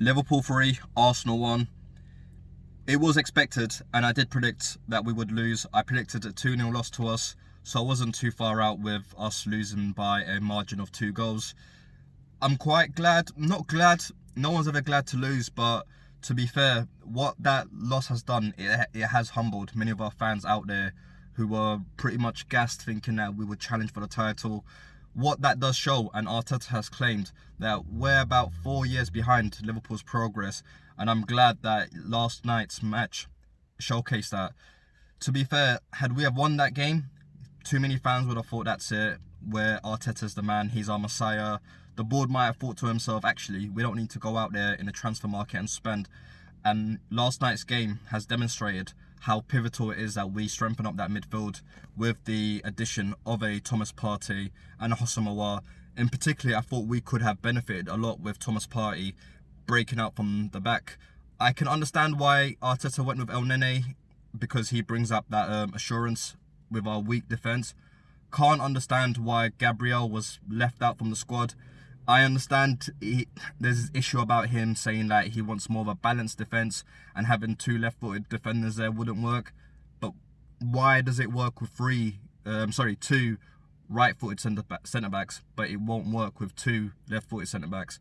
Liverpool 3, Arsenal 1. It was expected, and I did predict that we would lose. I predicted a 2-0 loss to us, so I wasn't too far out with us losing by a margin of 2 goals. I'm quite glad, not glad, no one's ever glad to lose, but to be fair, what that loss has done, it has humbled many of our fans out there who were pretty much gassed thinking that we would challenge for the title. What that does show, and Arteta has claimed, that we're about 4 years behind Liverpool's progress, and I'm glad that last night's match showcased that. To be fair, had we have won that game, too many fans would have thought that's it, where Arteta's the man, he's our messiah. The board might have thought to himself, actually, we don't need to go out there in the transfer market and spend. And last night's game has demonstrated how pivotal it is that we strengthen up that midfield with the addition of a Thomas Partey and a Houssem Aouar. In particular, I thought we could have benefited a lot with Thomas Partey breaking out from the back. I can understand why Arteta went with El Nene, because he brings up that assurance with our weak defence. Can't understand why Gabriel was left out from the squad. I understand there's this issue about him saying that he wants more of a balanced defence and having 2 left-footed defenders there wouldn't work. But why does it work with 2 right-footed centre-backs, but it won't work with 2 left-footed centre-backs?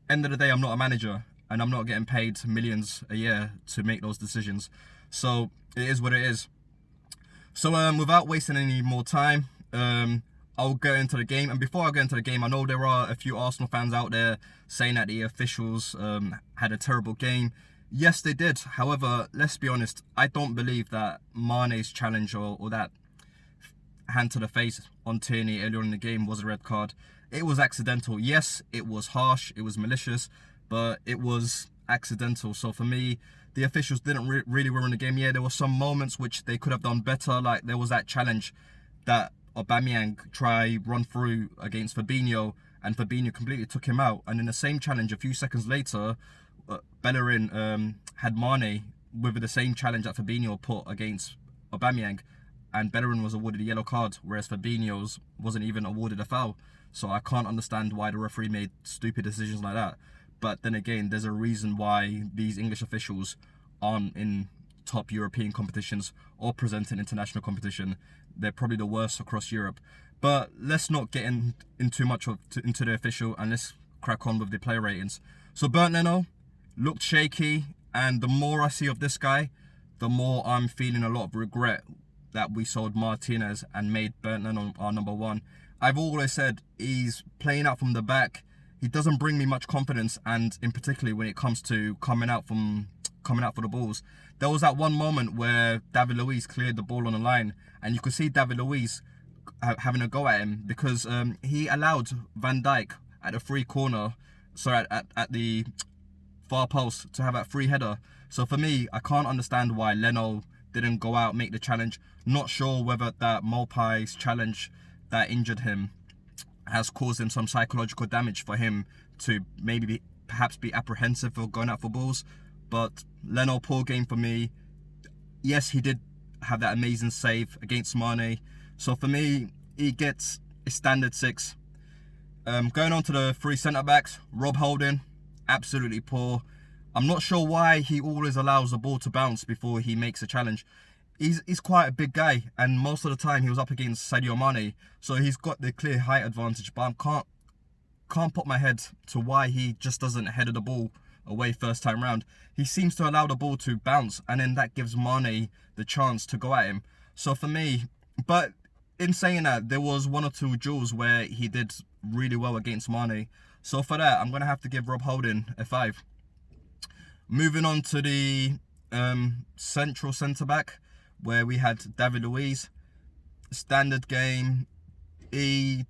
End of the day, I'm not a manager, and I'm not getting paid millions a year to make those decisions. So it is what it is. So without wasting any more time, I'll go into the game. And before I go into the game, I know there are a few Arsenal fans out there saying that the officials had a terrible game. Yes, they did. However, let's be honest, I don't believe that Mane's challenge or that hand to the face on Tierney earlier in the game was a red card. It was accidental. Yes, it was harsh, it was malicious, but it was accidental. So for me, the officials didn't really ruin the game. Yeah, there were some moments which they could have done better. Like there was that challenge that Aubameyang run through against Fabinho, and Fabinho completely took him out. And in the same challenge, a few seconds later, Bellerin had Mane with the same challenge that Fabinho put against Aubameyang, and Bellerin was awarded a yellow card, whereas Fabinho's wasn't even awarded a foul. So I can't understand why the referee made stupid decisions like that. But then again, there's a reason why these English officials aren't in top European competitions or present in international competition. They're probably the worst across Europe. But let's not get in too much into the official, and let's crack on with the player ratings. So Bernd Leno looked shaky, and the more I see of this guy, the more I'm feeling a lot of regret that we sold Martinez and made Bernd Leno our number 1. I've always said he's playing out from the back. He doesn't bring me much confidence, and in particular when it comes to coming out for the balls. There was that one moment where David Luiz cleared the ball on the line, and you could see David Luiz having a go at him because he allowed Van Dijk at the free corner, at the far post, to have that free header. So for me, I can't understand why Leno didn't go out, make the challenge. Not sure whether that Maupai's challenge that injured him has caused him some psychological damage for him to perhaps be apprehensive for going out for balls. But Leno, poor game for me. Yes, he did have that amazing save against Mane. So for me, he gets a standard 6. Going on to the 3 centre-backs, Rob Holding, absolutely poor. I'm not sure why he always allows the ball to bounce before he makes a challenge. He's quite a big guy, and most of the time he was up against Sadio Mane, so he's got the clear height advantage, but I can't put my head to why he just doesn't header the ball away first time round. He seems to allow the ball to bounce, and then that gives Mane the chance to go at him. So for me, but in saying that, there was 1 or 2 duels where he did really well against Mane. So for that, I'm going to have to give Rob Holding a 5. Moving on to the central centre-back, where we had David Luiz. Standard game. He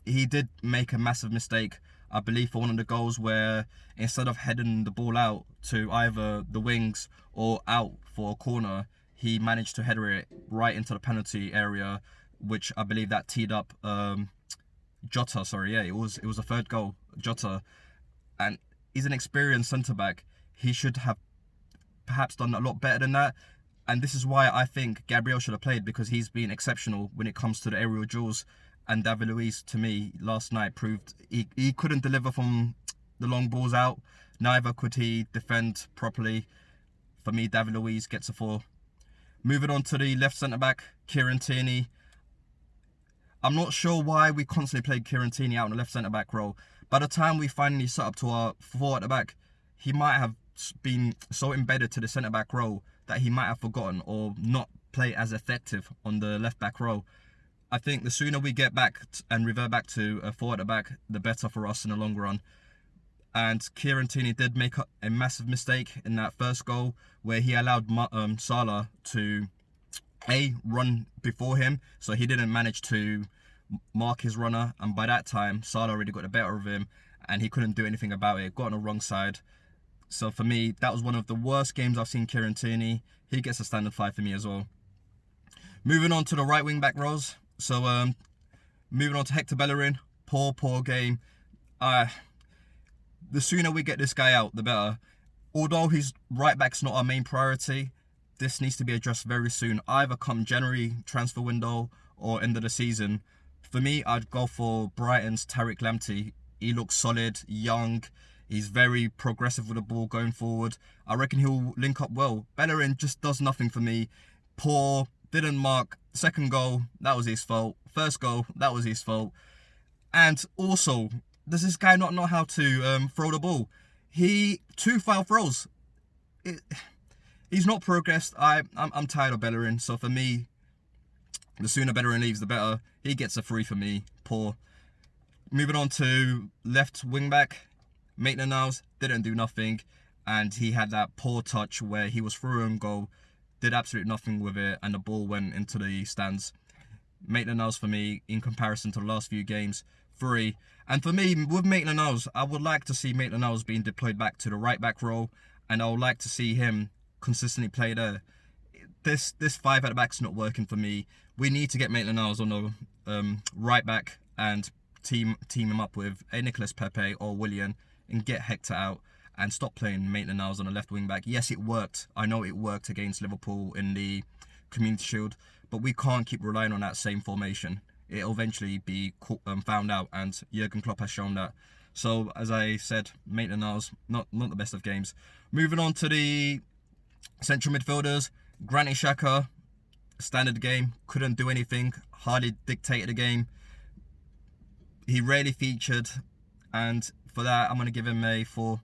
did make a massive mistake, I believe, for one of the goals, where instead of heading the ball out to either the wings or out for a corner, he managed to header it right into the penalty area, which I believe that teed up Jota. It was the 3rd goal, Jota. And he's an experienced centre-back. He should have perhaps done a lot better than that. And this is why I think Gabriel should have played, because he's been exceptional when it comes to the aerial duels. And David Luiz, to me, last night proved he couldn't deliver from the long balls out. Neither could he defend properly. For me, David Luiz gets a 4. Moving on to the left centre-back, Kieran Tierney. I'm not sure why we constantly played Kieran Tierney out in the left centre-back role. By the time we finally set up to our 4 at the back, he might have been so embedded to the centre-back role that he might have forgotten or not play as effective on the left-back role. I think the sooner we get back and revert back to a 4 at the back, the better for us in the long run. And Kieran Tierney did make a massive mistake in that first goal where he allowed Salah to run before him, so he didn't manage to mark his runner, and by that time Salah already got the better of him and he couldn't do anything about it. Got on the wrong side. So for me, that was one of the worst games I've seen Kieran Tierney. He gets a standard 5 for me as well. Moving on to the right wing back roles. So moving on to Hector Bellerin. Poor game. The sooner we get this guy out, the better. Although his right back's not our main priority, this needs to be addressed very soon. Either come January transfer window or end of the season. For me, I'd go for Brighton's Tariq Lamptey. He looks solid, young. He's very progressive with the ball going forward. I reckon he'll link up well. Bellerin just does nothing for me. Poor, didn't mark. Second goal, that was his fault. First goal, that was his fault. And also, does this guy not know how to throw the ball? 2 foul throws. He's not progressed. I'm tired of Bellerin. So for me, the sooner Bellerin leaves, the better. He gets a 3 for me. Poor. Moving on to left wing back. Maitland-Niles didn't do nothing, and he had that poor touch where he was through own goal, did absolutely nothing with it, and the ball went into the stands. Maitland-Niles for me, in comparison to the last few games, 3. And for me, with Maitland-Niles, I would like to see Maitland-Niles being deployed back to the right back role, and I would like to see him consistently play there. This 5 at the back's not working for me. We need to get Maitland-Niles on the right back and team him up with a Nicolas Pepe or Willian and get Hector out and stop playing Maitland-Niles on the left wing back. Yes, it worked. I know it worked against Liverpool in the Community Shield, but we can't keep relying on that same formation. It'll eventually be found out, and Jurgen Klopp has shown that. So, as I said, Maitland-Niles, not the best of games. Moving on to the central midfielders, Granit Xhaka, standard game, couldn't do anything, hardly dictated the game. He rarely featured, and for that, I'm going to give him a 4.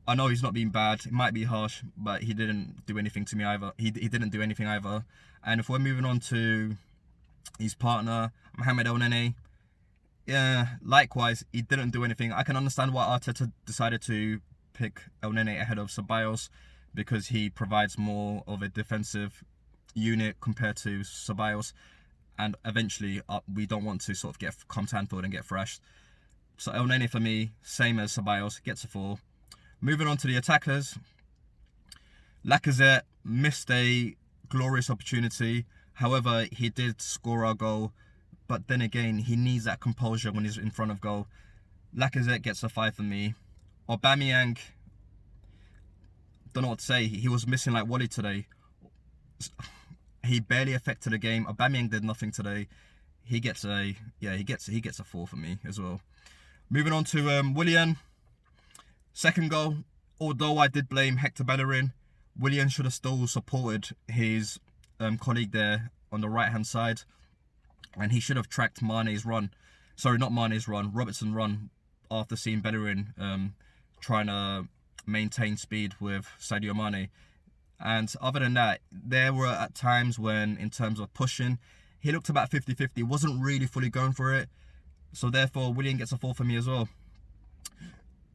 I know he's not being bad. It might be harsh, but he didn't do anything to me either. He didn't do anything either. And if we're moving on to his partner, Mohamed El-Neni, yeah, likewise, he didn't do anything. I can understand why Arteta decided to pick El-Neni ahead of Ceballos, because he provides more of a defensive unit compared to Ceballos. And eventually, we don't want to sort of come to Anfield and get thrashed. So El-Neni for me, same as Ceballos, gets a 4. Moving on to the attackers. Lacazette missed a glorious opportunity. However, he did score our goal. But then again, he needs that composure when he's in front of goal. Lacazette gets a 5 for me. Aubameyang, don't know what to say. He was missing like Wally today. He barely affected the game. Aubameyang did nothing today. He gets a 4 for me as well. Moving on to Willian. Second goal. Although I did blame Hector Bellerin, Willian should have still supported his colleague there on the right hand side, and he should have tracked Mane's run. Sorry, not Mane's run. Robertson's run after seeing Bellerin trying to maintain speed with Sadio Mane. And other than that, there were at times when, in terms of pushing, he looked about 50-50, wasn't really fully going for it. So therefore, Willian gets a 4 for me as well.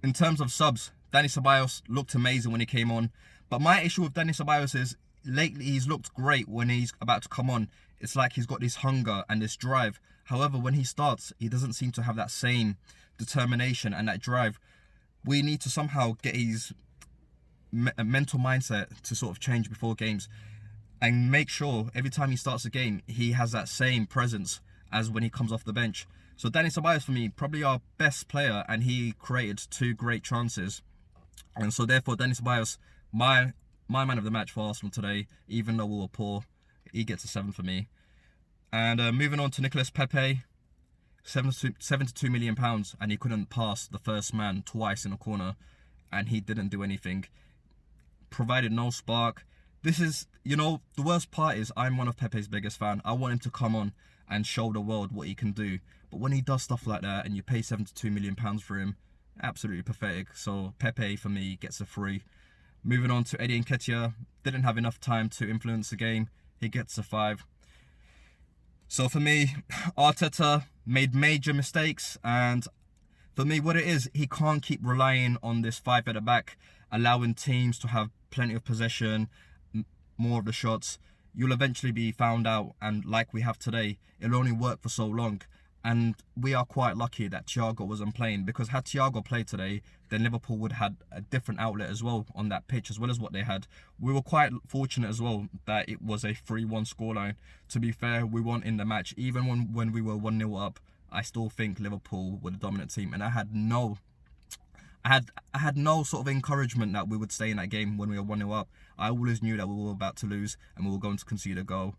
In terms of subs, Dani Ceballos looked amazing when he came on. But my issue with Dani Ceballos is, lately he's looked great when he's about to come on. It's like he's got this hunger and this drive. However, when he starts, he doesn't seem to have that same determination and that drive. We need to somehow get his mental mindset to sort of change before games and make sure every time he starts a game, he has that same presence as when he comes off the bench. So Dani Ceballos for me, probably our best player, and he created 2 great chances. And so therefore, Dani Ceballos, my man of the match for Arsenal today, even though we were poor, he gets a 7 for me. And moving on to Nicolas Pepe, £72 million, and he couldn't pass the first man twice in a corner, and he didn't do anything. Provided no spark. This is, the worst part is I'm one of Pepe's biggest fan. I want him to come on and show the world what he can do. But when he does stuff like that and you pay £72 million for him, absolutely pathetic. So Pepe, for me, gets a 3. Moving on to Eddie Nketiah, didn't have enough time to influence the game. He gets a 5. So for me, Arteta made major mistakes, and for me, what it is, he can't keep relying on this 5 at the back, allowing teams to have plenty of possession, more of the shots. You'll eventually be found out, and like we have today, it'll only work for so long. And we are quite lucky that Thiago wasn't playing, because had Thiago played today, then Liverpool would have had a different outlet as well on that pitch, as well as what they had. We were quite fortunate as well that it was a 3-1 scoreline. To be fair, we won in the match. Even when we were 1-0 up, I still think Liverpool were the dominant team, and I had no sort of encouragement that we would stay in that game when we were 1-0 up. I always knew that we were about to lose and we were going to concede a goal.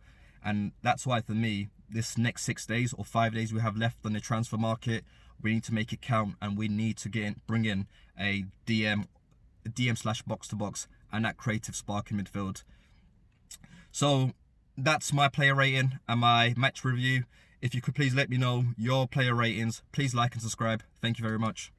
And that's why, for me, this next 6 days or 5 days we have left on the transfer market, we need to make it count, and we need to bring in a DM/box-to-box and that creative spark in midfield. So that's my player rating and my match review. If you could please let me know your player ratings, please like and subscribe. Thank you very much.